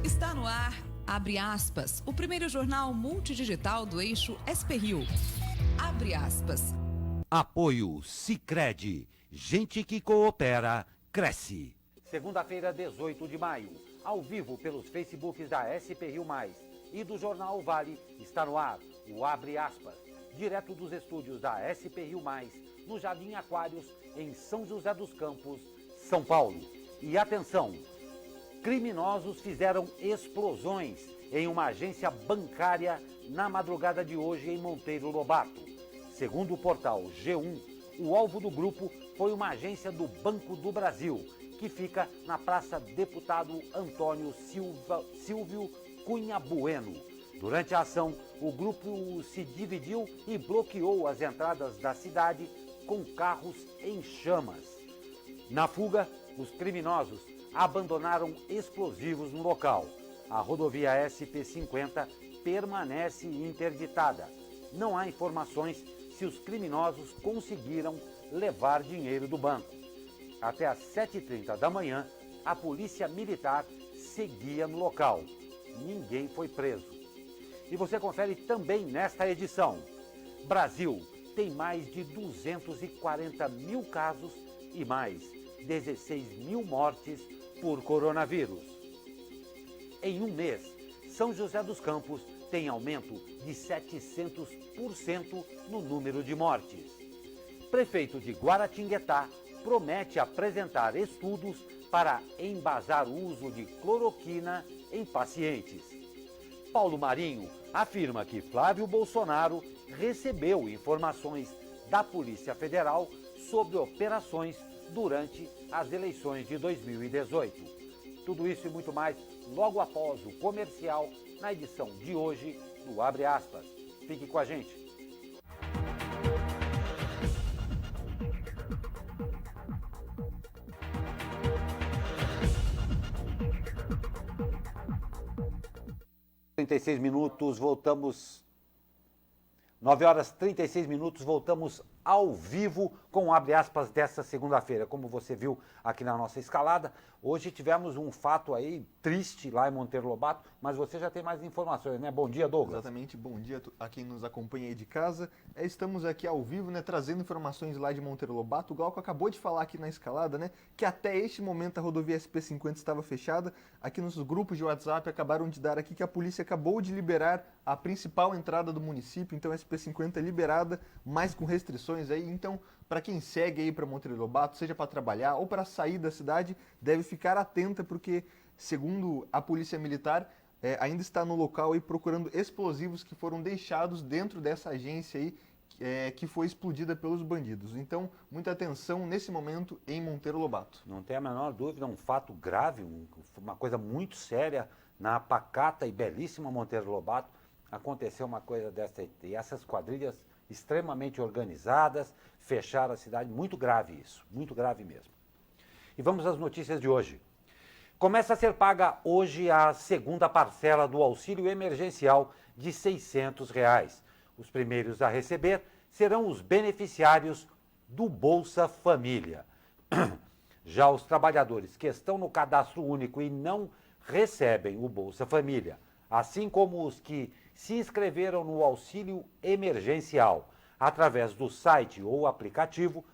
Está no ar, abre aspas, o primeiro jornal multidigital do eixo SP-Rio. Abre aspas. Apoio Sicredi. Gente que coopera, cresce. Segunda-feira, 18 de maio. Ao vivo pelos Facebooks da SP-Rio Mais e do Jornal Vale, está no ar o Abre Aspas. Direto dos estúdios da SP-Rio Mais, no Jardim Aquários, em São José dos Campos, São Paulo. E atenção! Criminosos fizeram explosões em uma agência bancária na madrugada de hoje em Monteiro Lobato. Segundo o portal G1, o alvo do grupo foi uma agência do Banco do Brasil, que fica na Praça Deputado Antônio Silvio Cunha Bueno. Durante a ação, o grupo se dividiu e bloqueou as entradas da cidade com carros em chamas. Na fuga, os criminosos abandonaram explosivos no local. A rodovia SP-50 permanece interditada. Não há informações se os criminosos conseguiram levar dinheiro do banco. Até às 7h30 da manhã, a polícia militar seguia no local. Ninguém foi preso. E você confere também nesta edição. Brasil tem mais de 240 mil casos e mais 16 mil mortes por coronavírus. Em um mês, São José dos Campos tem aumento de 700% no número de mortes. Prefeito de Guaratinguetá promete apresentar estudos para embasar o uso de cloroquina em pacientes. Paulo Marinho afirma que Flávio Bolsonaro recebeu informações da Polícia Federal sobre operações durante as eleições de 2018. Tudo isso e muito mais logo após o comercial na edição de hoje do Abre Aspas. Fique com a gente. Voltamos 9h36, voltamos ao vivo com o Abre Aspas desta segunda-feira. Como você viu aqui na nossa escalada, hoje tivemos um fato aí triste lá em Monteiro Lobato, mas você já tem mais informações, né? Bom dia, Douglas. Exatamente, bom dia a quem nos acompanha aí de casa. Estamos aqui ao vivo, né, trazendo informações lá de Monteiro Lobato. O Glauco acabou de falar aqui na escalada, né, que até este momento a rodovia SP-50 estava fechada. Aqui nos grupos de WhatsApp acabaram de dar aqui que a polícia acabou de liberar a principal entrada do município, então a SP-50 é liberada, mas com restrições aí. Então, para quem segue aí para Monteiro Lobato, seja para trabalhar ou para sair da cidade, deve ficar atenta porque, segundo a Polícia Militar, ainda está no local aí procurando explosivos que foram deixados dentro dessa agência aí, que foi explodida pelos bandidos. Então, muita atenção nesse momento em Monteiro Lobato. Não tem a menor dúvida, um fato grave, uma coisa muito séria na pacata e belíssima Monteiro Lobato. Aconteceu uma coisa dessa e essas quadrilhas extremamente organizadas, fecharam a cidade, muito grave isso, muito grave mesmo. E vamos às notícias de hoje. Começa a ser paga hoje a segunda parcela do auxílio emergencial de R$ 600. Os primeiros a receber serão os beneficiários do Bolsa Família. Já os trabalhadores que estão no cadastro único e não recebem o Bolsa Família, assim como os que se inscreveram no auxílio emergencial através do site ou aplicativo,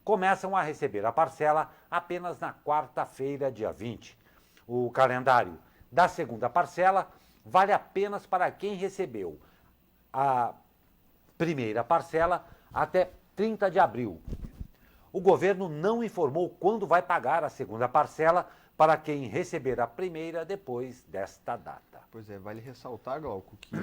começam a receber a parcela apenas na quarta-feira, dia 20. O calendário da segunda parcela vale apenas para quem recebeu a primeira parcela até 30 de abril. O governo não informou quando vai pagar a segunda parcela para quem receber a primeira depois desta data. Pois é, vale ressaltar, Glauco, que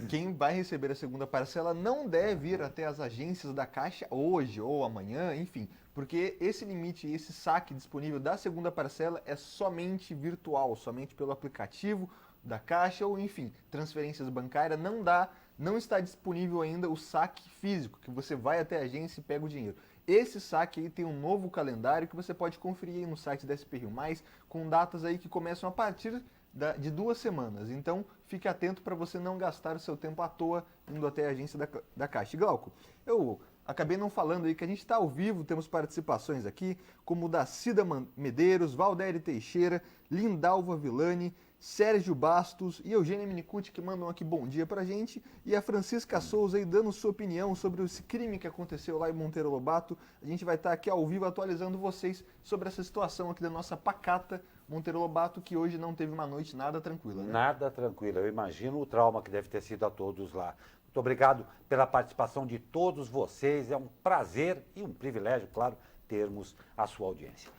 quem vai receber a segunda parcela não deve ir até as agências da Caixa hoje ou amanhã, enfim, porque esse limite, esse saque disponível da segunda parcela é somente virtual, somente pelo aplicativo da Caixa ou, enfim, transferências bancárias, não está disponível ainda o saque físico, que você vai até a agência e pega o dinheiro. Esse saque aí tem um novo calendário que você pode conferir aí no site da SP-Rio+, com datas aí que começam a partir de 2 semanas. Então, fique atento para você não gastar o seu tempo à toa indo até a agência da Caixa. Glauco, eu acabei não falando aí que a gente está ao vivo, temos participações aqui, como o da Cida Medeiros, Valdério Teixeira, Lindalva Villani, Sérgio Bastos e Eugênia Minicucci, que mandam aqui bom dia pra gente, e a Francisca Souza aí dando sua opinião sobre esse crime que aconteceu lá em Monteiro Lobato. A gente vai estar aqui ao vivo atualizando vocês sobre essa situação aqui da nossa pacata Monteiro Lobato, que hoje não teve uma noite nada tranquila, né? Nada tranquila. Eu imagino o trauma que deve ter sido a todos lá. Muito obrigado pela participação de todos vocês. É um prazer e um privilégio, claro, termos a sua audiência.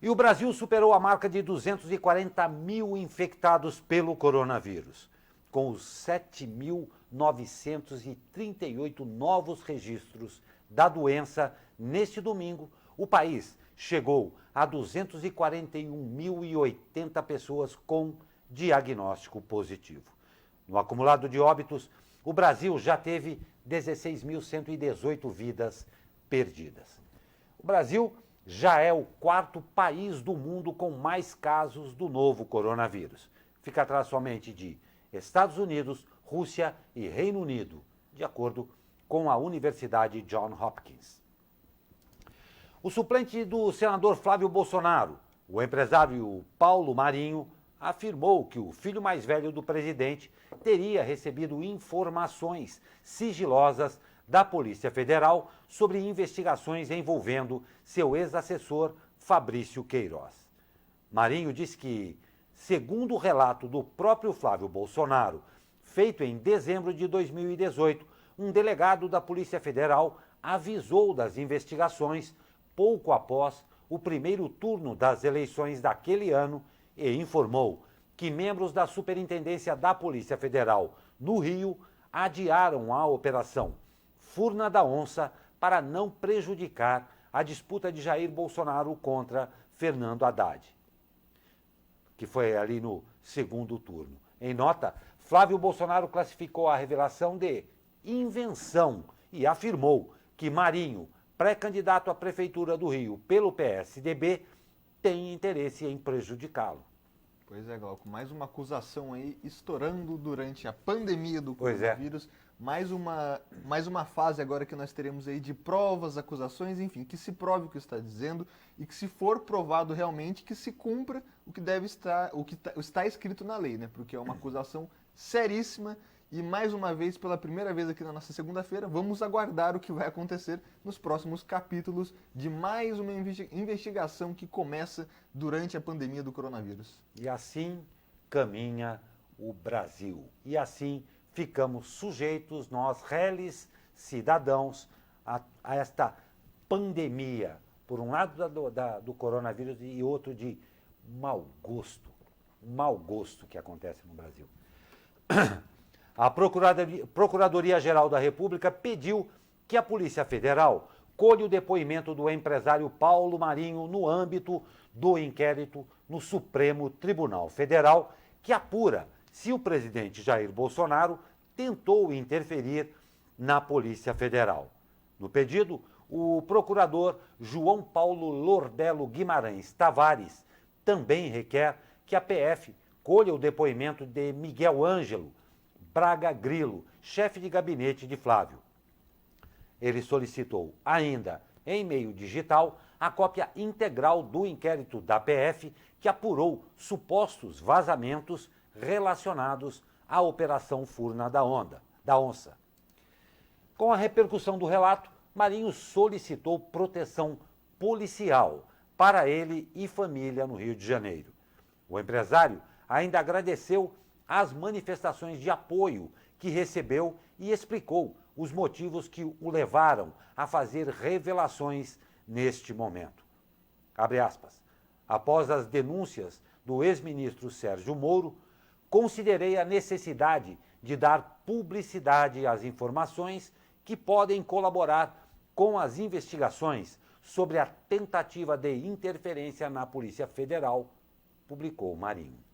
E o Brasil superou a marca de 240 mil infectados pelo coronavírus, com os 7.938 novos registros da doença. Neste domingo, o país chegou a 241.080 pessoas com diagnóstico positivo. No acumulado de óbitos, o Brasil já teve 16.118 vidas perdidas. O Brasil já é o quarto país do mundo com mais casos do novo coronavírus. Fica atrás somente de Estados Unidos, Rússia e Reino Unido, de acordo com a Universidade Johns Hopkins. O suplente do senador Flávio Bolsonaro, o empresário Paulo Marinho, afirmou que o filho mais velho do presidente teria recebido informações sigilosas da Polícia Federal sobre investigações envolvendo seu ex-assessor Fabrício Queiroz. Marinho diz que, segundo o relato do próprio Flávio Bolsonaro, feito em dezembro de 2018, um delegado da Polícia Federal avisou das investigações pouco após o primeiro turno das eleições daquele ano e informou que membros da Superintendência da Polícia Federal no Rio adiaram a operação Furna da Onça para não prejudicar a disputa de Jair Bolsonaro contra Fernando Haddad, que foi ali no segundo turno. Em nota, Flávio Bolsonaro classificou a revelação de invenção e afirmou que Marinho, pré-candidato à Prefeitura do Rio pelo PSDB, tem interesse em prejudicá-lo. Pois é, Glauco, mais uma acusação aí estourando durante a pandemia do coronavírus. Mais uma fase agora que nós teremos aí de provas, acusações, enfim, que se prove o que está dizendo e que, se for provado realmente, que se cumpra o que deve estar, o que está escrito na lei, né? Porque é uma acusação seríssima. E mais uma vez, pela primeira vez aqui na nossa segunda-feira, vamos aguardar o que vai acontecer nos próximos capítulos de mais uma investigação que começa durante a pandemia do coronavírus. E assim caminha o Brasil. E assim ficamos sujeitos, nós, réis cidadãos, a esta pandemia, por um lado do coronavírus e outro de mau gosto que acontece no Brasil. A Procuradoria-Geral da República pediu que a Polícia Federal colhe o depoimento do empresário Paulo Marinho no âmbito do inquérito no Supremo Tribunal Federal, que apura se o presidente Jair Bolsonaro tentou interferir na Polícia Federal. No pedido, o procurador João Paulo Lordelo Guimarães Tavares também requer que a PF colha o depoimento de Miguel Ângelo Braga Grilo, chefe de gabinete de Flávio. Ele solicitou ainda, em meio digital, a cópia integral do inquérito da PF que apurou supostos vazamentos relacionados à Operação Furna da Onça. Com a repercussão do relato, Marinho solicitou proteção policial para ele e família no Rio de Janeiro. O empresário ainda agradeceu as manifestações de apoio que recebeu e explicou os motivos que o levaram a fazer revelações neste momento. Abre aspas. Após as denúncias do ex-ministro Sérgio Moro, considerei a necessidade de dar publicidade às informações que podem colaborar com as investigações sobre a tentativa de interferência na Polícia Federal, publicou Marinho.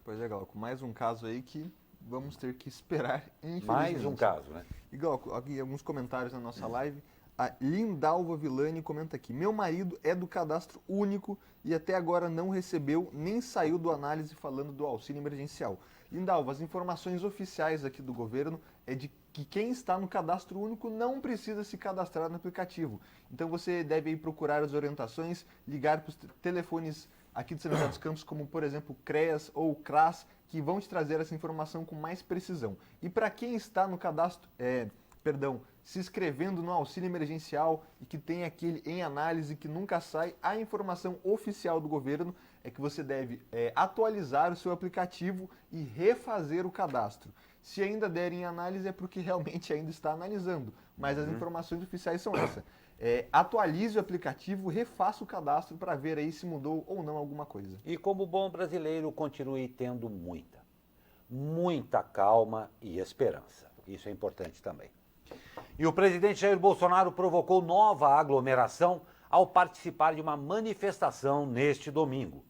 Pois é, Glauco, mais um caso aí que vamos ter que esperar, infelizmente. Mais um caso, né? E, Glauco, aqui alguns comentários na nossa live. A Lindalva Villani comenta aqui: meu marido é do cadastro único e até agora não recebeu nem saiu do análise falando do auxílio emergencial. Lindalva, as informações oficiais aqui do governo é de que quem está no cadastro único não precisa se cadastrar no aplicativo. Então você deve aí procurar as orientações, ligar para os telefones aqui de São José dos Campos, como por exemplo CREAS ou CRAS, que vão te trazer essa informação com mais precisão. E para quem está no cadastro, se inscrevendo no auxílio emergencial e que tem aquele em análise que nunca sai, a informação oficial do governo é que você deve atualizar o seu aplicativo e refazer o cadastro. Se ainda der em análise é porque realmente ainda está analisando, mas as informações oficiais são essas. Atualize o aplicativo, refaça o cadastro para ver aí se mudou ou não alguma coisa. E como bom brasileiro, continue tendo muita calma e esperança. Isso é importante também. E o presidente Jair Bolsonaro provocou nova aglomeração ao participar de uma manifestação neste domingo.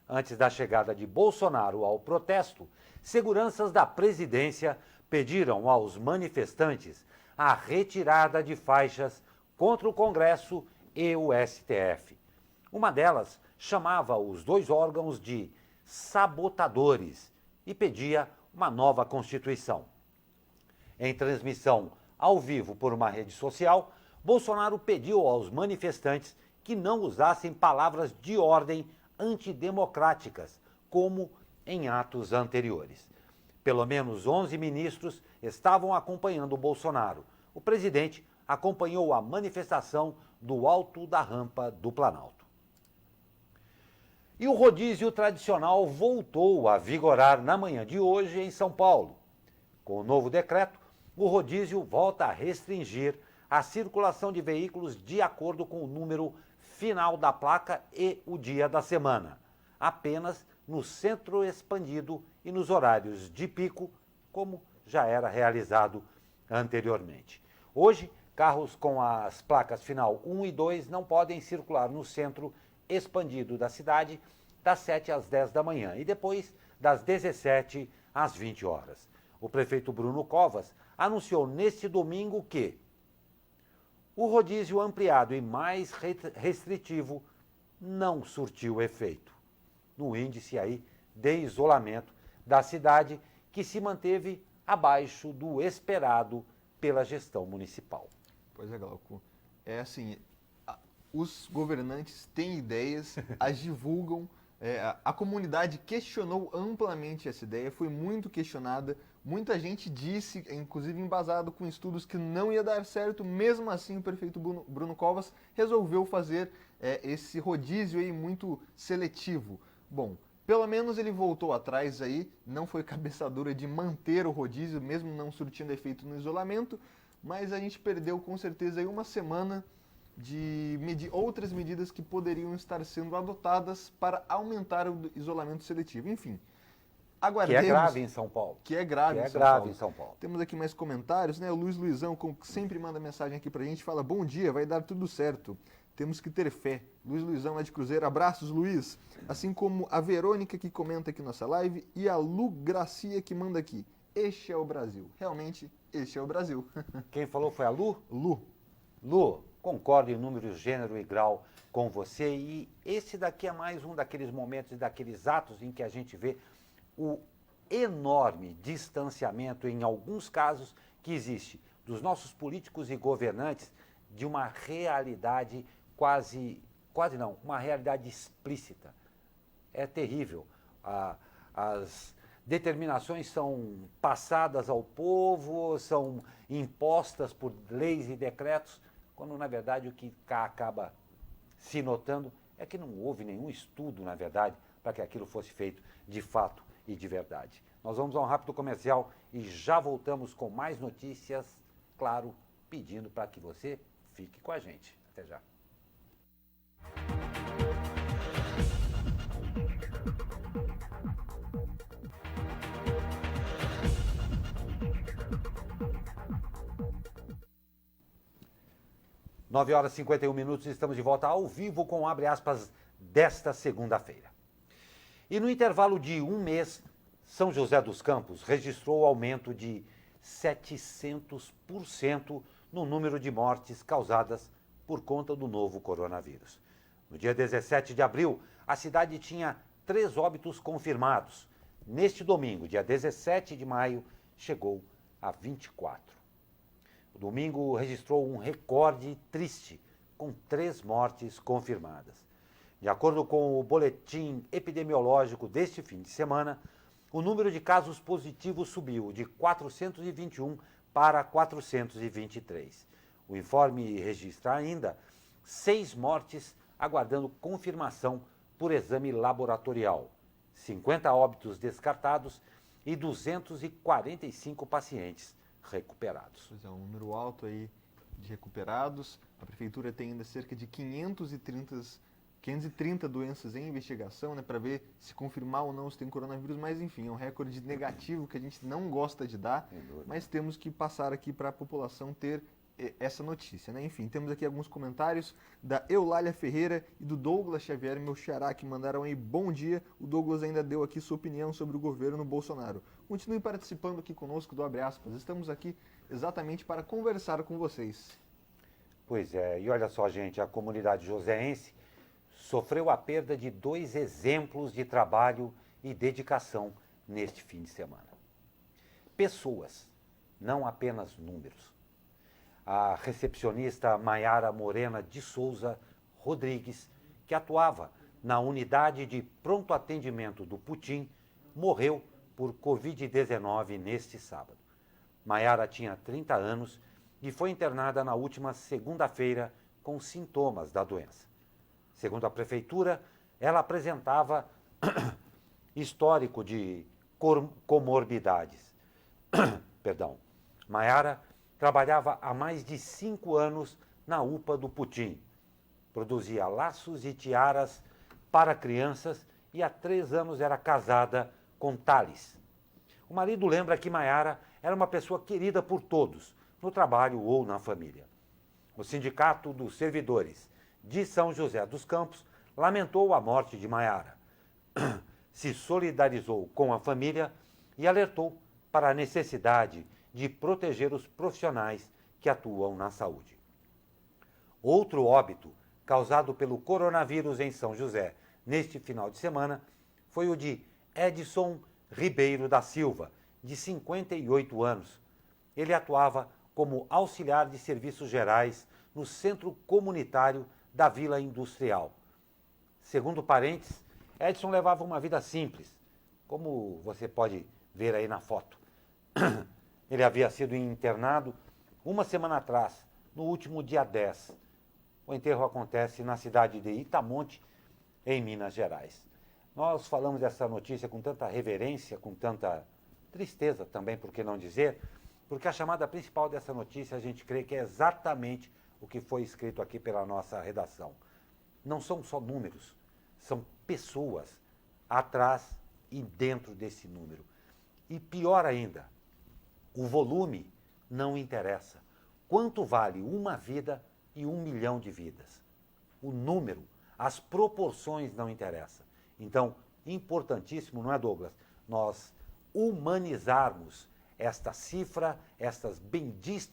Antes da chegada de Bolsonaro ao protesto, seguranças da presidência pediram aos manifestantes a retirada de faixas contra o Congresso e o STF. Uma delas chamava os dois órgãos de sabotadores e pedia uma nova Constituição. Em transmissão ao vivo por uma rede social, Bolsonaro pediu aos manifestantes que não usassem palavras de ordem antidemocráticas, como em atos anteriores. Pelo menos 11 ministros estavam acompanhando Bolsonaro. O presidente acompanhou a manifestação do alto da rampa do Planalto. E o rodízio tradicional voltou a vigorar na manhã de hoje em São Paulo. Com o novo decreto, o rodízio volta a restringir a circulação de veículos de acordo com o número final da placa e o dia da semana, apenas no centro expandido e nos horários de pico, como já era realizado anteriormente. Hoje, carros com as placas final 1 e 2 não podem circular no centro expandido da cidade das 7 às 10 da manhã e depois das 17 às 20 horas. O prefeito Bruno Covas anunciou neste domingo que o rodízio ampliado e mais restritivo não surtiu efeito no índice aí de isolamento da cidade, que se manteve abaixo do esperado pela gestão municipal. Pois é, Glauco. É assim, os governantes têm ideias, as divulgam, a comunidade questionou amplamente essa ideia, foi muito questionada, muita gente disse, inclusive embasado com estudos, que não ia dar certo, mesmo assim o prefeito Bruno Covas resolveu fazer esse rodízio aí muito seletivo. Bom, pelo menos ele voltou atrás aí, não foi cabeça dura de manter o rodízio, mesmo não surtindo efeito no isolamento, mas a gente perdeu com certeza aí uma semana de outras medidas que poderiam estar sendo adotadas para aumentar o isolamento seletivo. Enfim, aguardemos. Que é grave em São Paulo. Que é grave em São Paulo. Temos aqui mais comentários, né? O Luiz Luizão, como sempre manda mensagem aqui pra gente, fala: bom dia, vai dar tudo certo. Temos que ter fé. Luiz Luizão lá de Cruzeiro, abraços, Luiz. Assim como a Verônica que comenta aqui nossa live e a Lu Gracia que manda aqui. Este é o Brasil. Realmente, este é o Brasil. Quem falou foi a Lu? Lu. Lu, concordo em número, gênero e grau com você. E esse daqui é mais um daqueles momentos e daqueles atos em que a gente vê o enorme distanciamento, em alguns casos, que existe dos nossos políticos e governantes de uma realidade uma realidade explícita. É terrível. As determinações são passadas ao povo, são impostas por leis e decretos, quando na verdade o que acaba se notando é que não houve nenhum estudo, na verdade, para que aquilo fosse feito de fato e de verdade. Nós vamos a um rápido comercial e já voltamos com mais notícias, claro, pedindo para que você fique com a gente. Até já. Nove horas e 51 minutos, estamos de volta ao vivo com abre aspas desta segunda-feira. E no intervalo de um mês, São José dos Campos registrou aumento de 700% no número de mortes causadas por conta do novo coronavírus. No dia 17 de abril, a cidade tinha 3 óbitos confirmados. Neste domingo, dia 17 de maio, chegou a 24. O domingo registrou um recorde triste, com 3 mortes confirmadas. De acordo com o boletim epidemiológico deste fim de semana, o número de casos positivos subiu de 421 para 423. O informe registra ainda 6 mortes aguardando confirmação por exame laboratorial, 50 óbitos descartados e 245 pacientes recuperados. Pois é, um número alto aí de recuperados. A prefeitura tem ainda cerca de 530 doenças em investigação, né, para ver se confirmar ou não se tem coronavírus, mas enfim, é um recorde negativo que a gente não gosta de dar, mas temos que passar aqui para a população ter essa notícia, né? Enfim, temos aqui alguns comentários da Eulália Ferreira e do Douglas Xavier, meu xará, que mandaram aí bom dia. O Douglas ainda deu aqui sua opinião sobre o governo Bolsonaro. Continue participando aqui conosco do Abre Aspas. Estamos aqui exatamente para conversar com vocês. Pois é, e olha só, gente, a comunidade joseense sofreu a perda de 2 exemplos de trabalho e dedicação neste fim de semana. Pessoas, não apenas números. A recepcionista Maiara Morena de Souza Rodrigues, que atuava na unidade de pronto atendimento do Putim, morreu por Covid-19 neste sábado. Maiara tinha 30 anos e foi internada na última segunda-feira com sintomas da doença. Segundo a prefeitura, ela apresentava histórico de comorbidades. Perdão. Maiara trabalhava há mais de 5 anos na UPA do Putim. Produzia laços e tiaras para crianças e há 3 anos era casada com Thales. O marido lembra que Maiara era uma pessoa querida por todos, no trabalho ou na família. O Sindicato dos Servidores de São José dos Campos lamentou a morte de Maiara. Se solidarizou com a família e alertou para a necessidade de proteger os profissionais que atuam na saúde. Outro óbito causado pelo coronavírus em São José neste final de semana foi o de Edson Ribeiro da Silva, de 58 anos. Ele atuava como auxiliar de serviços gerais no Centro Comunitário da Vila Industrial. Segundo parentes, Edson levava uma vida simples, como você pode ver aí na foto. Ele havia sido internado uma semana atrás, no último dia 10. O enterro acontece na cidade de Itamonte, em Minas Gerais. Nós falamos dessa notícia com tanta reverência, com tanta tristeza também, por que não dizer, porque a chamada principal dessa notícia a gente crê que é exatamente o que foi escrito aqui pela nossa redação. Não são só números, são pessoas atrás e dentro desse número. E pior ainda, o volume não interessa. Quanto vale uma vida e 1 milhão de vidas? O número, as proporções não interessam. Então, importantíssimo, não é, Douglas? Nós humanizarmos esta cifra, estas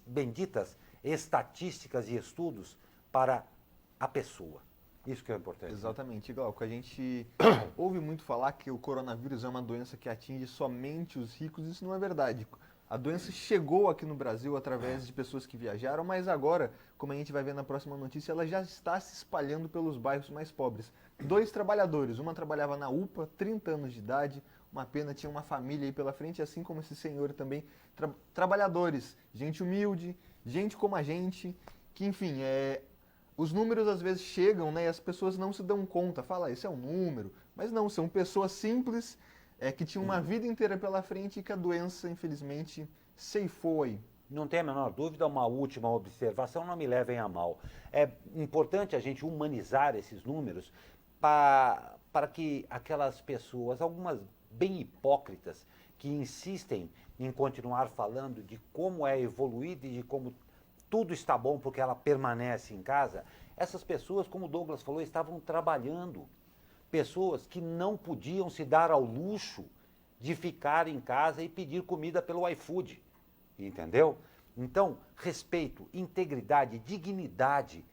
benditas estatísticas e estudos para a pessoa. Isso que é importante. Exatamente, Glauco. A gente ouve muito falar que o coronavírus é uma doença que atinge somente os ricos. Isso não é verdade. A doença chegou aqui no Brasil através de pessoas que viajaram, mas agora, como a gente vai ver na próxima notícia, ela já está se espalhando pelos bairros mais pobres. 2 trabalhadores, uma trabalhava na UPA, 30 anos de idade, uma pena, tinha uma família aí pela frente, assim como esse senhor também. Trabalhadores, gente humilde, gente como a gente, que enfim, os números às vezes chegam, né, e as pessoas não se dão conta, fala, isso é um número, mas não, são pessoas simples, que tinham uma vida inteira pela frente e que a doença, infelizmente, ceifou aí. Não tem a menor dúvida, uma última observação, não me levem a mal. É importante a gente humanizar esses números para que aquelas pessoas, algumas bem hipócritas, que insistem em continuar falando de como é evoluído e de como tudo está bom porque ela permanece em casa, essas pessoas, como o Douglas falou, estavam trabalhando. Pessoas que não podiam se dar ao luxo de ficar em casa e pedir comida pelo iFood, entendeu? Então, respeito, integridade, dignidade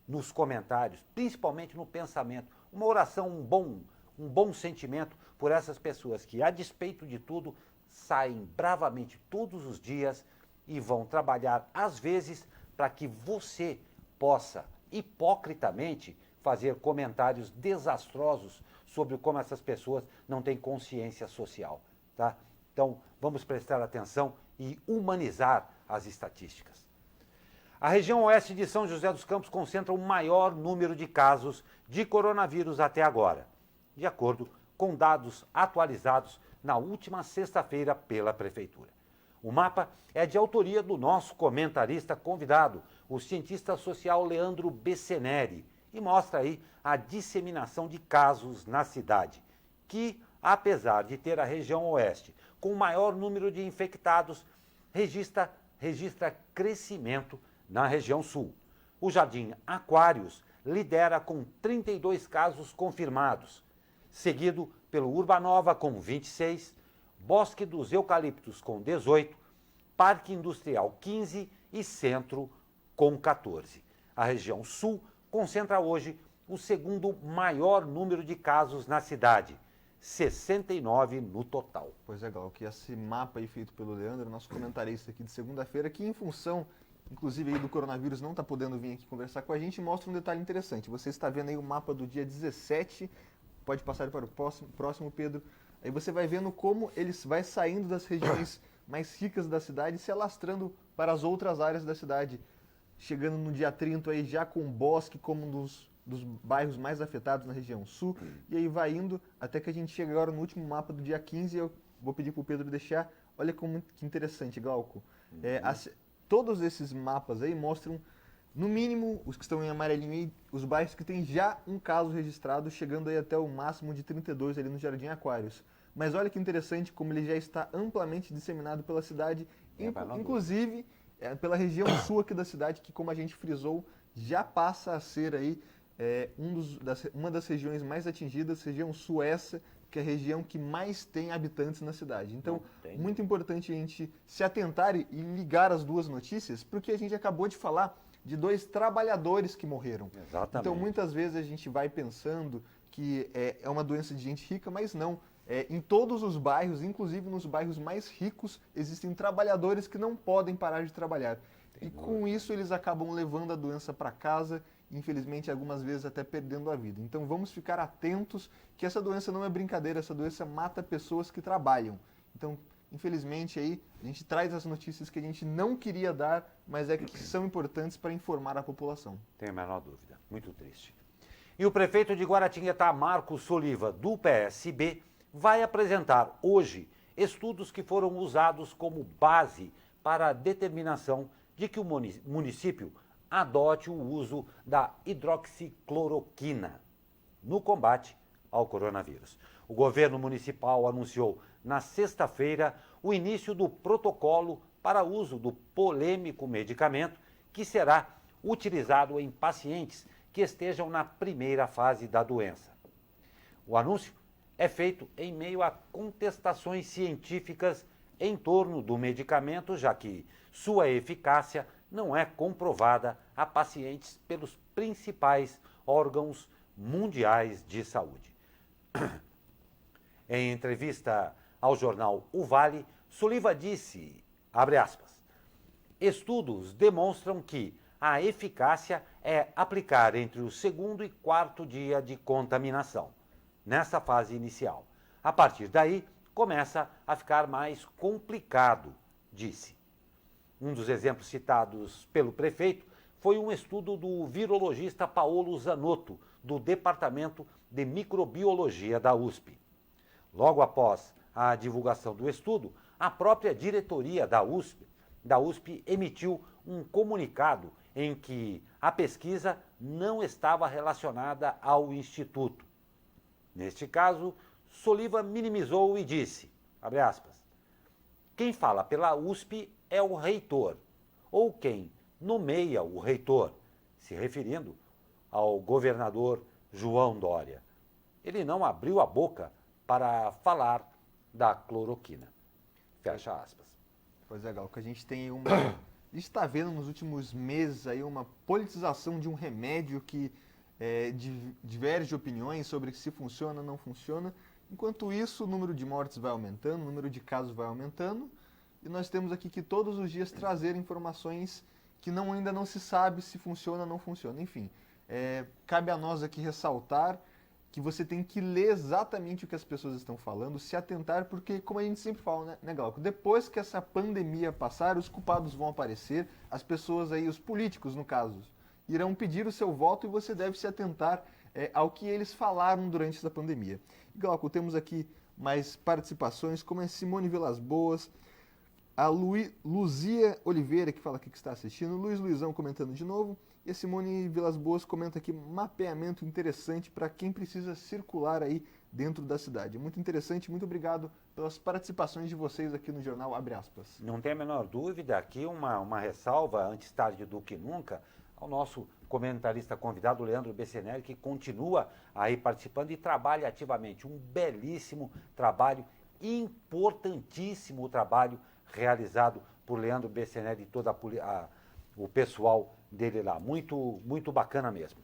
nos comentários, principalmente no pensamento. Uma oração, um bom sentimento por essas pessoas que, a despeito de tudo, saem bravamente todos os dias e vão trabalhar, às vezes, para que você possa, hipocritamente, fazer comentários desastrosos sobre como essas pessoas não têm consciência social. Tá? Então, vamos prestar atenção e humanizar as estatísticas. A região oeste de São José dos Campos concentra o maior número de casos de coronavírus até agora, de acordo com dados atualizados na última sexta-feira pela Prefeitura. O mapa é de autoria do nosso comentarista convidado, o cientista social Leandro Besseneri, e mostra aí a disseminação de casos na cidade, que, apesar de ter a região oeste com o maior número de infectados, registra crescimento na região sul. O Jardim Aquários lidera com 32 casos confirmados, seguido pelo Urbanova com 26, Bosque dos Eucaliptos com 18, Parque Industrial 15 e Centro com 14. A região sul concentra hoje o segundo maior número de casos na cidade, 69 no total. Pois é, Glauco, que esse mapa aí feito pelo Leandro, nosso comentarista aqui de segunda-feira, que em função, inclusive aí do coronavírus, não está podendo vir aqui conversar com a gente, mostra um detalhe interessante. Você está vendo aí o mapa do dia 17, pode passar para o próximo, Pedro. Aí você vai vendo como eles vai saindo das regiões mais ricas da cidade e se alastrando para as outras áreas da cidade. Chegando no dia 30 aí já com o Bosque como um dos bairros mais afetados na região sul, e aí vai indo até que a gente chega agora no último mapa do dia 15, eu vou pedir para o Pedro deixar, olha como que interessante, Glauco. Todos esses mapas aí mostram, no mínimo, os que estão em amarelinho aí, os bairros que têm já um caso registrado, chegando aí até o máximo de 32 ali no Jardim Aquários. Mas olha que interessante como ele já está amplamente disseminado pela cidade, inclusive pela região sul aqui da cidade, que como a gente frisou, já passa a ser aí uma das regiões mais atingidas, região sul essa, que é a região que mais tem habitantes na cidade. Então, muito importante a gente se atentar e ligar as duas notícias, porque a gente acabou de falar de 2 trabalhadores que morreram. Exatamente. Então, muitas vezes a gente vai pensando que é uma doença de gente rica, mas não. Em todos os bairros, inclusive nos bairros mais ricos, existem trabalhadores que não podem parar de trabalhar. E com isso eles acabam levando a doença para casa, infelizmente algumas vezes até perdendo a vida. Então vamos ficar atentos que essa doença não é brincadeira, essa doença mata pessoas que trabalham. Então, infelizmente aí a gente traz as notícias que a gente não queria dar, mas que são importantes para informar a população. Tem a menor dúvida, muito triste. E o prefeito de Guaratinguetá, Marcos Soliva, do PSB, vai apresentar hoje estudos que foram usados como base para a determinação de que o município adote o uso da hidroxicloroquina no combate ao coronavírus. O governo municipal anunciou na sexta-feira o início do protocolo para uso do polêmico medicamento que será utilizado em pacientes que estejam na primeira fase da doença. O anúncio é feito em meio a contestações científicas em torno do medicamento, já que sua eficácia não é comprovada a pacientes pelos principais órgãos mundiais de saúde. Em entrevista ao jornal O Vale, Soliva disse, abre aspas, estudos demonstram que a eficácia é aplicar entre o 2º e 4º dia de contaminação, nessa fase inicial. A partir daí, começa a ficar mais complicado, disse. Um dos exemplos citados pelo prefeito foi um estudo do virologista Paolo Zanotto, do Departamento de Microbiologia da USP. Logo após a divulgação do estudo, a própria diretoria da USP emitiu um comunicado em que a pesquisa não estava relacionada ao Instituto. Neste caso, Soliva minimizou e disse, abre aspas, quem fala pela USP é o reitor, ou quem nomeia o reitor, se referindo ao governador João Dória. Ele não abriu a boca para falar da cloroquina. Fecha aspas. Pois é, Gal, que a gente tem A gente está vendo nos últimos meses aí uma politização de um remédio que diverge opiniões sobre se funciona ou não funciona. Enquanto isso, o número de mortes vai aumentando, o número de casos vai aumentando, e nós temos aqui que todos os dias trazer informações que ainda não se sabe se funciona ou não funciona. Enfim, cabe a nós aqui ressaltar que você tem que ler exatamente o que as pessoas estão falando, se atentar, porque, como a gente sempre fala, né, Glauco? Depois que essa pandemia passar, os culpados vão aparecer, as pessoas aí, os políticos, no caso, irão pedir o seu voto e você deve se atentar ao que eles falaram durante essa pandemia. E, Glauco, temos aqui mais participações, como a Simone Vilas Boas, a Luzia Oliveira, que fala aqui que está assistindo, Luiz Luizão comentando de novo, e a Simone Vilas Boas comenta aqui, mapeamento interessante para quem precisa circular aí dentro da cidade. Muito interessante, muito obrigado pelas participações de vocês aqui no Jornal Abre Aspas. Não tem a menor dúvida, aqui uma ressalva, antes tarde do que nunca, ao nosso comentarista convidado, Leandro Bessenelli, que continua aí participando e trabalha ativamente. Um belíssimo trabalho, importantíssimo trabalho realizado por Leandro Bessenelli e todo o pessoal dele lá. Muito, muito bacana mesmo.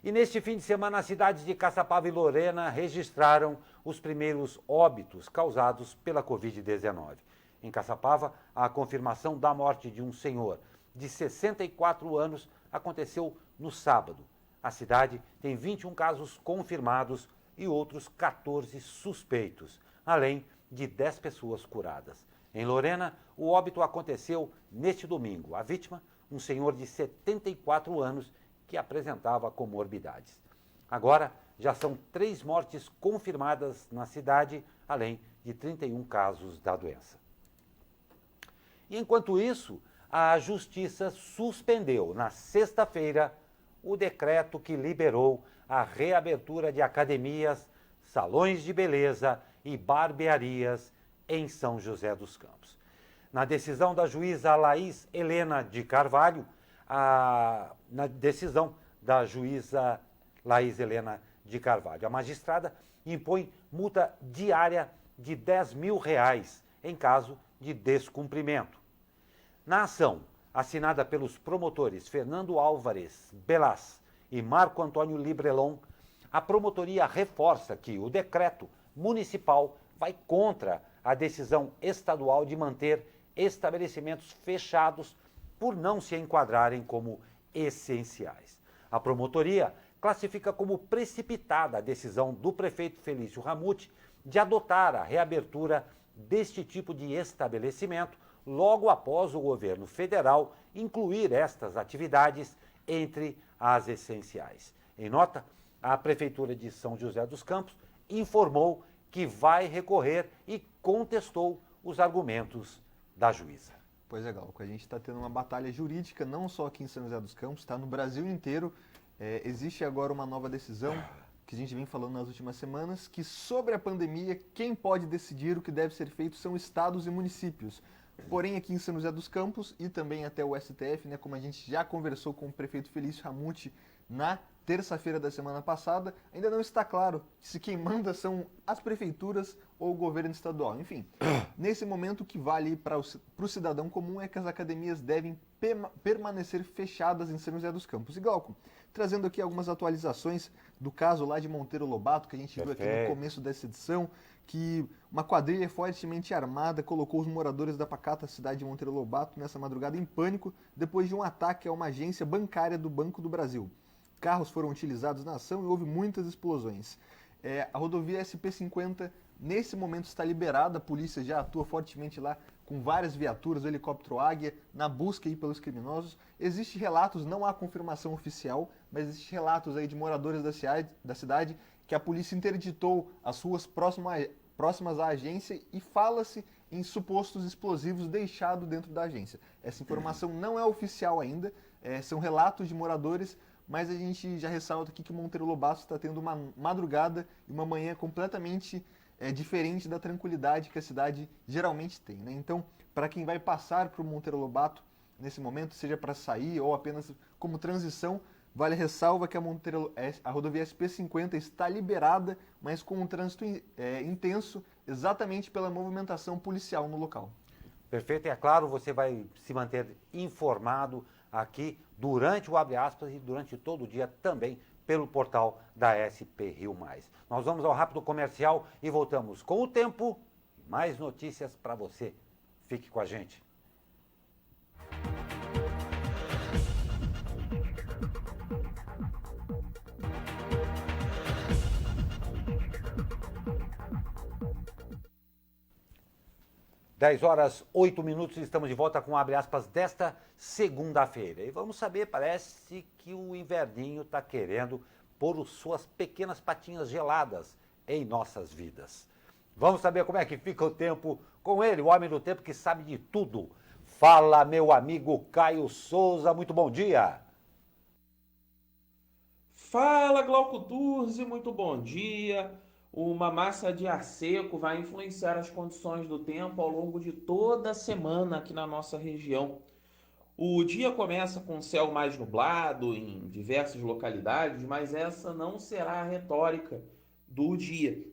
E neste fim de semana, as cidades de Caçapava e Lorena registraram os primeiros óbitos causados pela Covid-19. Em Caçapava, a confirmação da morte de um senhor de 64 anos aconteceu no sábado. A cidade tem 21 casos confirmados e outros 14 suspeitos, além de 10 pessoas curadas. Em Lorena, o óbito aconteceu neste domingo. A vítima, um senhor de 74 anos que apresentava comorbidades. Agora, já são 3 mortes confirmadas na cidade, além de 31 casos da doença. E enquanto isso, a Justiça suspendeu na sexta-feira o decreto que liberou a reabertura de academias, salões de beleza e barbearias em São José dos Campos. Na decisão da juíza Laís Helena de Carvalho, a magistrada impõe multa diária de R$10 mil em caso de descumprimento. Na ação, assinada pelos promotores Fernando Álvares Belas e Marco Antônio Librelon, a promotoria reforça que o decreto municipal vai contra a decisão estadual de manter estabelecimentos fechados por não se enquadrarem como essenciais. A promotoria classifica como precipitada a decisão do prefeito Felício Ramute de adotar a reabertura deste tipo de estabelecimento logo após o governo federal incluir estas atividades entre as essenciais. Em nota, a Prefeitura de São José dos Campos informou que vai recorrer e contestou os argumentos da juíza. Pois é, Glauco, a gente está tendo uma batalha jurídica, não só aqui em São José dos Campos, está no Brasil inteiro. Existe agora uma nova decisão que a gente vem falando nas últimas semanas, que sobre a pandemia, quem pode decidir o que deve ser feito são estados e municípios. Porém, aqui em São José dos Campos e também até o STF, né, como a gente já conversou com o prefeito Felício Ramute na terça-feira da semana passada, ainda não está claro se quem manda são as prefeituras ou o governo estadual. Enfim, nesse momento o que vale para o cidadão comum é que as academias devem permanecer fechadas em São José dos Campos. E Glauco, trazendo aqui algumas atualizações do caso lá de Monteiro Lobato, que a gente viu aqui no começo dessa edição, que uma quadrilha fortemente armada colocou os moradores da pacata cidade de Monteiro Lobato nessa madrugada em pânico depois de um ataque a uma agência bancária do Banco do Brasil. Carros foram utilizados na ação e houve muitas explosões. A rodovia SP-50 nesse momento está liberada, a polícia já atua fortemente lá com várias viaturas, o helicóptero Águia, na busca aí pelos criminosos. Existem relatos, não há confirmação oficial, mas existem relatos aí de moradores da cidade que a polícia interditou as ruas próximas à agência e fala-se em supostos explosivos deixados dentro da agência. Essa informação não é oficial ainda, são relatos de moradores, mas a gente já ressalta aqui que Monteiro Lobato está tendo uma madrugada e uma manhã completamente diferente da tranquilidade que a cidade geralmente tem, né? Então, para quem vai passar para o Monteiro Lobato nesse momento, seja para sair ou apenas como transição, vale a ressalva que a rodovia SP-50 está liberada, mas com um trânsito intenso, exatamente pela movimentação policial no local. Perfeito, e é claro, você vai se manter informado aqui durante o Abre Aspas e durante todo o dia também pelo portal da SP Rio Mais. Nós vamos ao rápido comercial e voltamos com o tempo e mais notícias para você. Fique com a gente. Dez horas, 8 minutos, estamos de volta com Abre Aspas desta segunda-feira. E vamos saber, parece que o inverninho está querendo pôr suas pequenas patinhas geladas em nossas vidas. Vamos saber como é que fica o tempo com ele, o homem do tempo que sabe de tudo. Fala, meu amigo Caio Souza, muito bom dia. Fala, Glauco Turzi, muito bom dia. Uma massa de ar seco vai influenciar as condições do tempo ao longo de toda a semana aqui na nossa região. O dia começa com céu mais nublado em diversas localidades, mas essa não será a retórica do dia.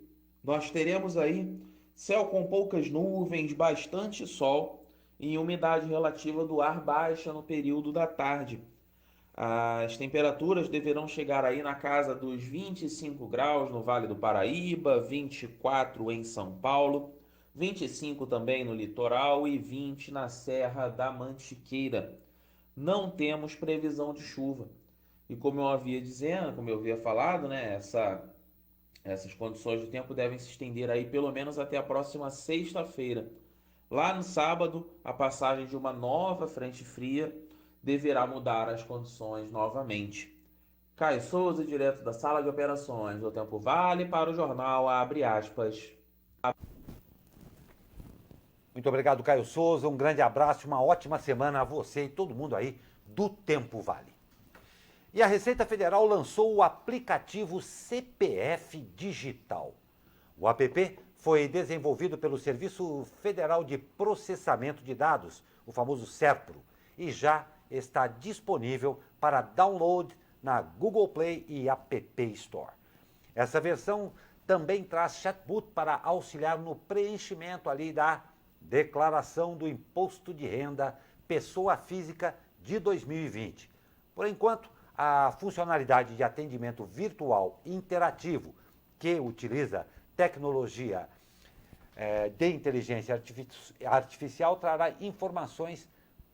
Nós teremos aí céu com poucas nuvens, bastante sol e umidade relativa do ar baixa no período da tarde. As temperaturas deverão chegar aí na casa dos 25 graus no Vale do Paraíba, 24 em São Paulo, 25 também no litoral e 20 na Serra da Mantiqueira. Não temos previsão de chuva. E como eu havia falado, né, essas condições do tempo devem se estender aí pelo menos até a próxima sexta-feira. Lá no sábado, a passagem de uma nova frente fria deverá mudar as condições novamente. Caio Souza, direto da sala de operações do Tempo Vale, para o jornal Abre Aspas. Muito obrigado, Caio Souza, um grande abraço, uma ótima semana a você e todo mundo aí do Tempo Vale. E a Receita Federal lançou o aplicativo CPF Digital. O app foi desenvolvido pelo Serviço Federal de Processamento de Dados, o famoso SERPRO, e já está disponível para download na Google Play e App Store. Essa versão também traz chatbot para auxiliar no preenchimento ali da declaração do Imposto de Renda Pessoa Física de 2020. Por enquanto, a funcionalidade de atendimento virtual interativo, que utiliza tecnologia de inteligência artificial, trará informações,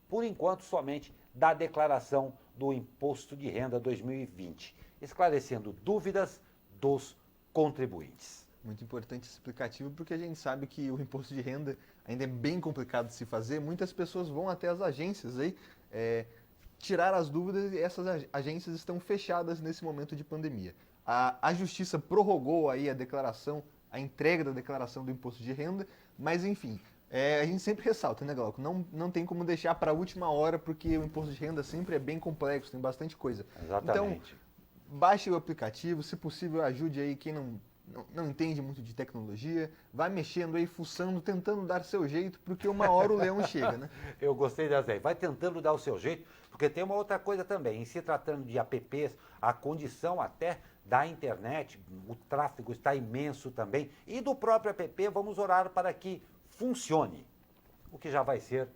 por enquanto, somente da declaração do Imposto de Renda 2020, esclarecendo dúvidas dos contribuintes. Muito importante esse aplicativo porque a gente sabe que o imposto de renda ainda é bem complicado de se fazer. Muitas pessoas vão até as agências aí tirar as dúvidas e essas agências estão fechadas nesse momento de pandemia. A Justiça prorrogou aí a entrega da declaração do imposto de renda, mas enfim, a gente sempre ressalta, né, Glauco? Não tem como deixar para a última hora, porque o imposto de renda sempre é bem complexo, tem bastante coisa. Exatamente. Então, baixe o aplicativo, se possível ajude aí quem não entende muito de tecnologia, vai mexendo aí, fuçando, tentando dar seu jeito, porque uma hora o leão chega, né? Eu gostei dessa ideia. Vai tentando dar o seu jeito, porque tem uma outra coisa também. Em se tratando de apps, a condição até da internet, o tráfego está imenso também, e do próprio app, vamos orar para que funcione, o que já vai ser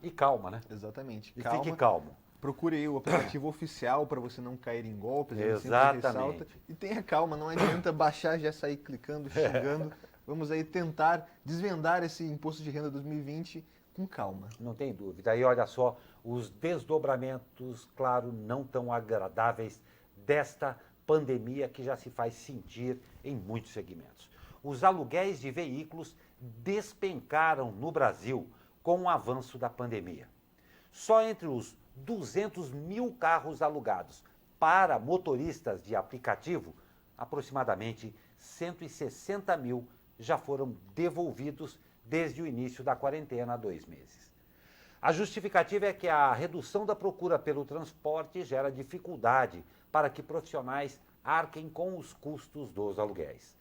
E calma, né? Exatamente. E fique calmo. Procure aí o aplicativo oficial para você não cair em golpes. Exatamente. E tenha calma, não adianta baixar e já sair clicando, xingando. Vamos aí tentar desvendar esse imposto de renda 2020 com calma. Não tem dúvida. E olha só, os desdobramentos, claro, não tão agradáveis desta pandemia que já se faz sentir em muitos segmentos. Os aluguéis de veículos despencaram no Brasil com o avanço da pandemia. Só entre os 200 mil carros alugados para motoristas de aplicativo, aproximadamente 160 mil já foram devolvidos desde o início da quarentena há 2 meses. A justificativa é que a redução da procura pelo transporte gera dificuldade para que profissionais arquem com os custos dos aluguéis.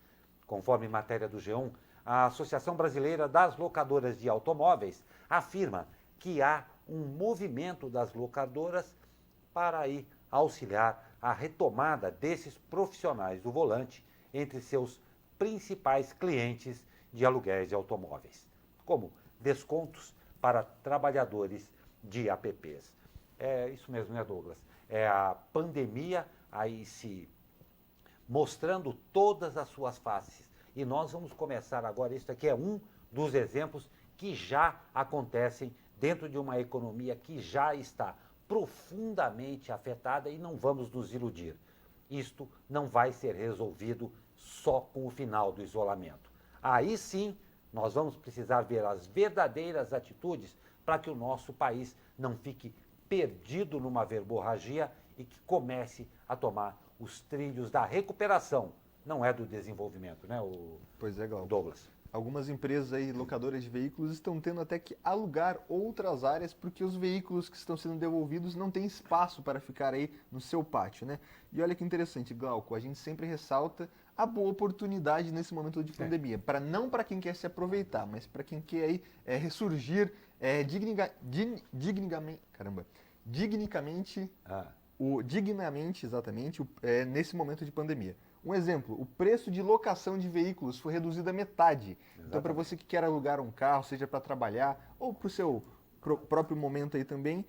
Conforme matéria do G1, a Associação Brasileira das Locadoras de Automóveis afirma que há um movimento das locadoras para aí auxiliar a retomada desses profissionais do volante entre seus principais clientes de aluguéis de automóveis, como descontos para trabalhadores de APPs. É isso mesmo, né, Douglas? É a pandemia aí se mostrando todas as suas faces. E nós vamos começar agora, isso aqui é um dos exemplos que já acontecem dentro de uma economia que já está profundamente afetada, e não vamos nos iludir. Isto não vai ser resolvido só com o final do isolamento. Aí sim, nós vamos precisar ver as verdadeiras atitudes para que o nosso país não fique perdido numa verborragia e que comece a tomar os trilhos da recuperação, não é do desenvolvimento, né, Pois é, Glauco. Douglas? Algumas empresas aí, locadoras de veículos, estão tendo até que alugar outras áreas porque os veículos que estão sendo devolvidos não têm espaço para ficar aí no seu pátio, né? E olha que interessante, Glauco, a gente sempre ressalta a boa oportunidade nesse momento de pandemia, não para quem quer se aproveitar, mas para quem quer aí ressurgir dignamente, exatamente, nesse momento de pandemia. Um exemplo, o preço de locação de veículos foi reduzido à metade. Exatamente. Então, para você que quer alugar um carro, seja para trabalhar ou para o seu próprio momento aí também,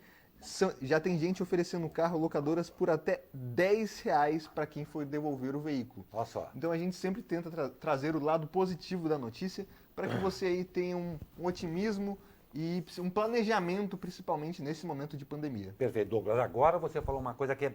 já tem gente oferecendo carro, locadoras, por até R$10 para quem for devolver o veículo. Olha só. Então, a gente sempre tenta trazer o lado positivo da notícia para que você aí tenha um otimismo e um planejamento, principalmente nesse momento de pandemia. Perfeito, Douglas. Agora você falou uma coisa que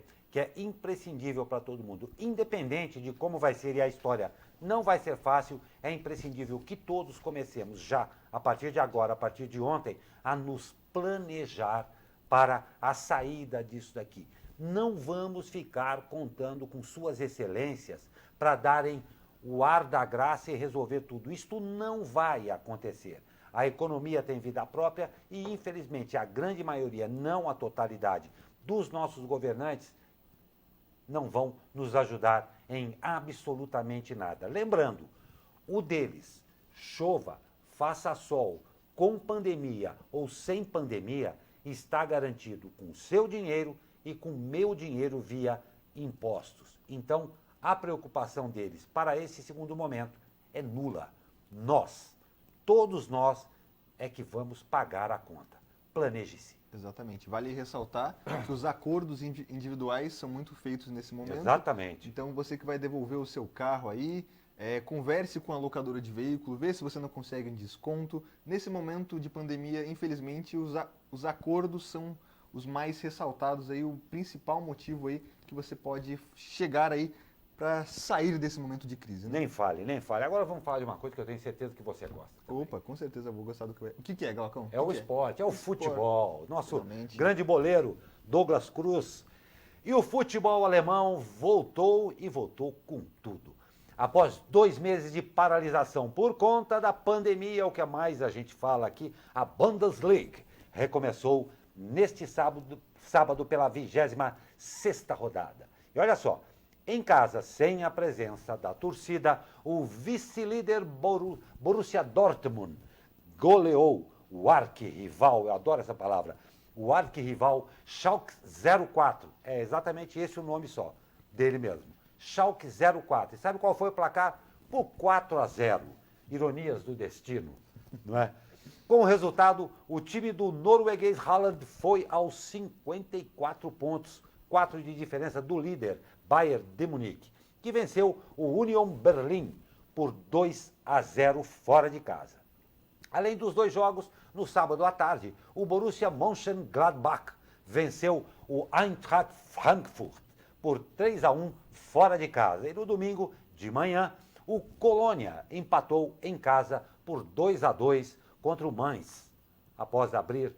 é imprescindível para todo mundo. Independente de como vai ser, e a história não vai ser fácil, é imprescindível que todos comecemos já, a partir de agora, a partir de ontem, a nos planejar para a saída disso daqui. Não vamos ficar contando com suas excelências para darem o ar da graça e resolver tudo. Isto não vai acontecer. A economia tem vida própria e, infelizmente, a grande maioria, não a totalidade, dos nossos governantes não vão nos ajudar em absolutamente nada. Lembrando, o deles, chova, faça sol, com pandemia ou sem pandemia, está garantido com o seu dinheiro e com o meu dinheiro via impostos. Então, a preocupação deles para esse segundo momento é nula. Todos nós é que vamos pagar a conta. Planeje-se. Exatamente. Vale ressaltar que os acordos individuais são muito feitos nesse momento. Exatamente. Então, você que vai devolver o seu carro aí, converse com a locadora de veículo, vê se você não consegue um desconto. Nesse momento de pandemia, infelizmente, os acordos são os mais ressaltados aí, o principal motivo aí que você pode chegar aí para sair desse momento de crise, né? Nem fale, nem fale. Agora vamos falar de uma coisa que eu tenho certeza que você gosta. Opa, com certeza eu vou gostar do que... O que é, Glaucão? É o esporte, é o futebol. Nosso Exatamente. grande boleiro, Douglas Cruz. E o futebol alemão voltou e voltou com tudo. Após 2 meses de paralisação por conta da pandemia, o que mais a gente fala aqui, a Bundesliga recomeçou neste sábado pela 26ª rodada. E olha só, em casa, sem a presença da torcida, o vice-líder Borussia Dortmund goleou o arquirrival, eu adoro essa palavra, o arquirrival Schalke 04. É exatamente esse o nome só, dele mesmo. Schalke 04. E sabe qual foi o placar? Por 4-0. Ironias do destino, não é? Com o resultado, o time do norueguês Haaland foi aos 54 pontos, 4 de diferença do líder, Bayern de Munique, que venceu o Union Berlin por 2-0 fora de casa. Além dos 2 jogos, no sábado à tarde, o Borussia Mönchengladbach venceu o Eintracht Frankfurt por 3-1 fora de casa. E no domingo de manhã, o Colônia empatou em casa por 2-2 contra o Mainz, após abrir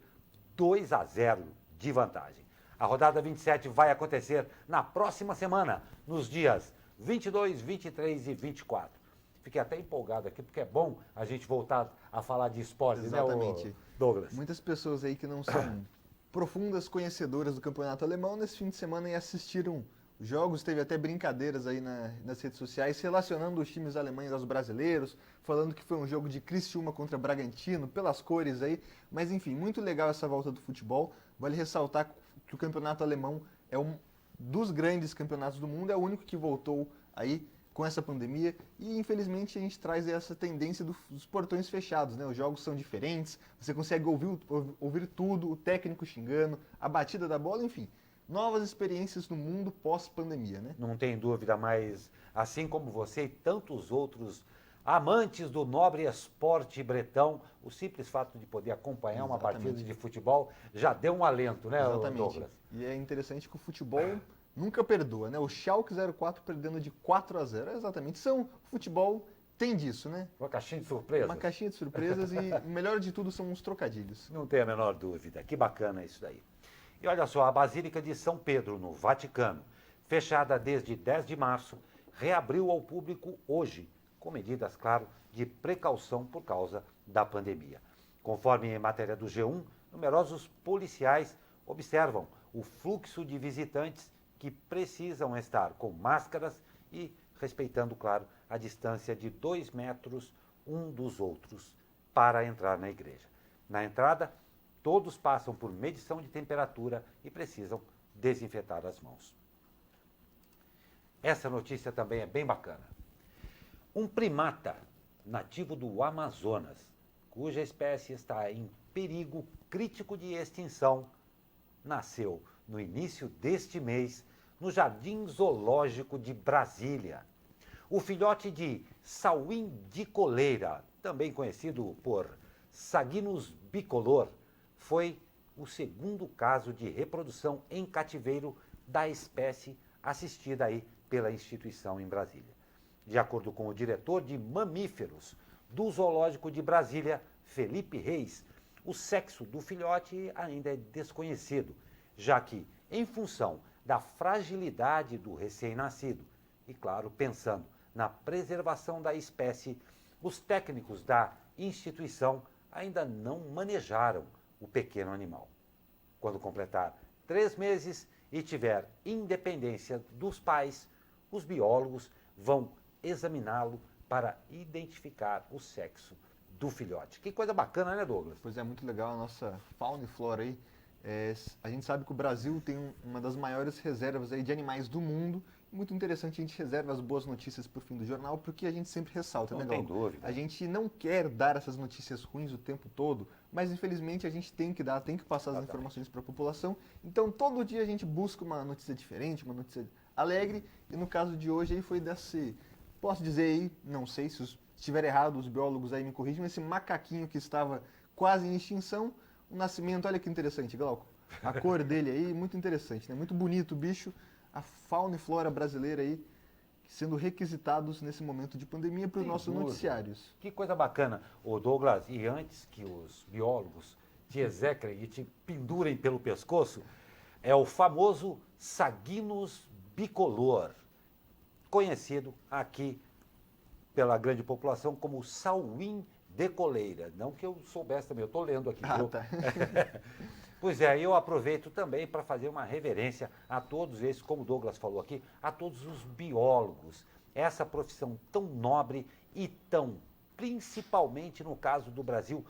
2-0 de vantagem. A rodada 27 vai acontecer na próxima semana, nos dias 22, 23 e 24. Fiquei até empolgado aqui, porque é bom a gente voltar a falar de esporte, exatamente, né, Douglas? Muitas pessoas aí que não são profundas conhecedoras do campeonato alemão, nesse fim de semana assistiram jogos, teve até brincadeiras aí nas redes sociais, relacionando os times alemães aos brasileiros, falando que foi um jogo de Criciúma contra Bragantino, pelas cores aí, mas enfim, muito legal essa volta do futebol. Vale ressaltar que o campeonato alemão é um dos grandes campeonatos do mundo, é o único que voltou aí com essa pandemia e infelizmente a gente traz essa tendência dos portões fechados, né? Os jogos são diferentes, você consegue ouvir tudo, o técnico xingando, a batida da bola, enfim. Novas experiências no mundo pós-pandemia, né? Não tem dúvida, mas assim como você e tantos outros amantes do nobre esporte bretão, o simples fato de poder acompanhar uma partida de futebol já deu um alento, né, Douglas? E é interessante que o futebol nunca perdoa, né? O Schalke 04 perdendo de 4-0, exatamente. O futebol tem disso, né? Uma caixinha de surpresas. Uma caixinha de surpresas e o melhor de tudo são os trocadilhos. Não tem a menor dúvida. Que bacana isso daí. E olha só, a Basílica de São Pedro, no Vaticano, fechada desde 10 de março, reabriu ao público hoje, com medidas, claro, de precaução por causa da pandemia. Conforme em matéria do G1, numerosos policiais observam o fluxo de visitantes que precisam estar com máscaras e respeitando, claro, a distância de 2 metros um dos outros para entrar na igreja. Na entrada, todos passam por medição de temperatura e precisam desinfetar as mãos. Essa notícia também é bem bacana. Um primata nativo do Amazonas, cuja espécie está em perigo crítico de extinção, nasceu no início deste mês no Jardim Zoológico de Brasília. O filhote de sauim dicoleira, também conhecido por Saguinus bicolor, foi o segundo caso de reprodução em cativeiro da espécie assistida aí pela instituição em Brasília. De acordo com o diretor de mamíferos do Zoológico de Brasília, Felipe Reis, o sexo do filhote ainda é desconhecido, já que, em função da fragilidade do recém-nascido e, claro, pensando na preservação da espécie, os técnicos da instituição ainda não manejaram o pequeno animal. Quando completar 3 meses e tiver independência dos pais, os biólogos vão examiná-lo para identificar o sexo do filhote. Que coisa bacana, né, Douglas? Pois é, muito legal a nossa fauna e flora aí. A gente sabe que o Brasil tem uma das maiores reservas aí de animais do mundo. Muito interessante, a gente reserva as boas notícias para o fim do jornal, porque a gente sempre ressalta, não né, tem Galvão? dúvida. A gente não quer dar essas notícias ruins o tempo todo, mas infelizmente a gente tem que dar, tem que passar as informações para a população. Então, todo dia a gente busca uma notícia diferente, uma notícia alegre, e no caso de hoje aí foi posso dizer aí, não sei se estiver errado, os biólogos aí me corrigem, esse macaquinho que estava quase em extinção, o nascimento, olha que interessante, Glauco. A cor dele aí, muito interessante, né? Muito bonito o bicho, a fauna e flora brasileira aí, sendo requisitados nesse momento de pandemia para os nossos noticiários. Que coisa bacana. Ô Douglas, e antes que os biólogos te execrem e te pendurem pelo pescoço, é o famoso Saguinus bicolor, conhecido aqui pela grande população como sauim decoleira. Não que eu soubesse também, eu estou lendo aqui. Ah, tá. Pois é, eu aproveito também para fazer uma reverência a todos esses, como o Douglas falou aqui, a todos os biólogos. Essa profissão tão nobre e tão, principalmente no caso do Brasil,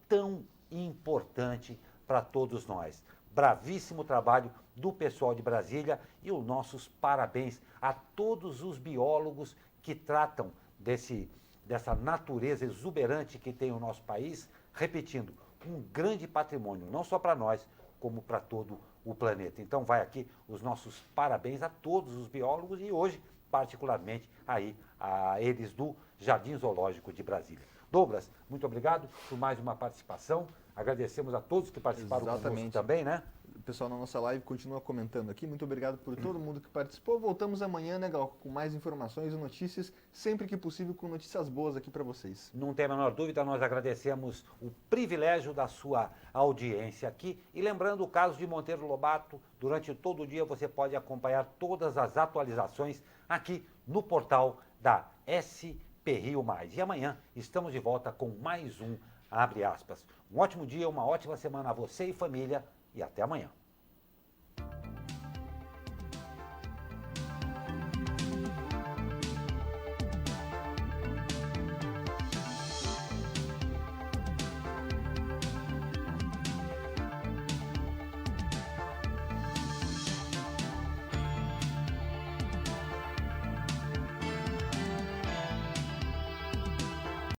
tão importante para todos nós. Bravíssimo trabalho do pessoal de Brasília e os nossos parabéns a todos os biólogos que tratam dessa natureza exuberante que tem o nosso país, repetindo, um grande patrimônio, não só para nós, como para todo o planeta. Então vai aqui os nossos parabéns a todos os biólogos e hoje, particularmente, aí a eles do Jardim Zoológico de Brasília. Douglas, muito obrigado por mais uma participação. Agradecemos a todos que participaram conosco também, né? O pessoal na nossa live continua comentando aqui. Muito obrigado por todo mundo que participou. Voltamos amanhã, né, Gal, com mais informações e notícias, sempre que possível, com notícias boas aqui para vocês. Não tem a menor dúvida, nós agradecemos o privilégio da sua audiência aqui. E lembrando o caso de Monteiro Lobato, durante todo o dia você pode acompanhar todas as atualizações aqui no portal da SP Rio Mais. E amanhã estamos de volta com mais um Abre Aspas. Um ótimo dia, uma ótima semana a você e família e até amanhã.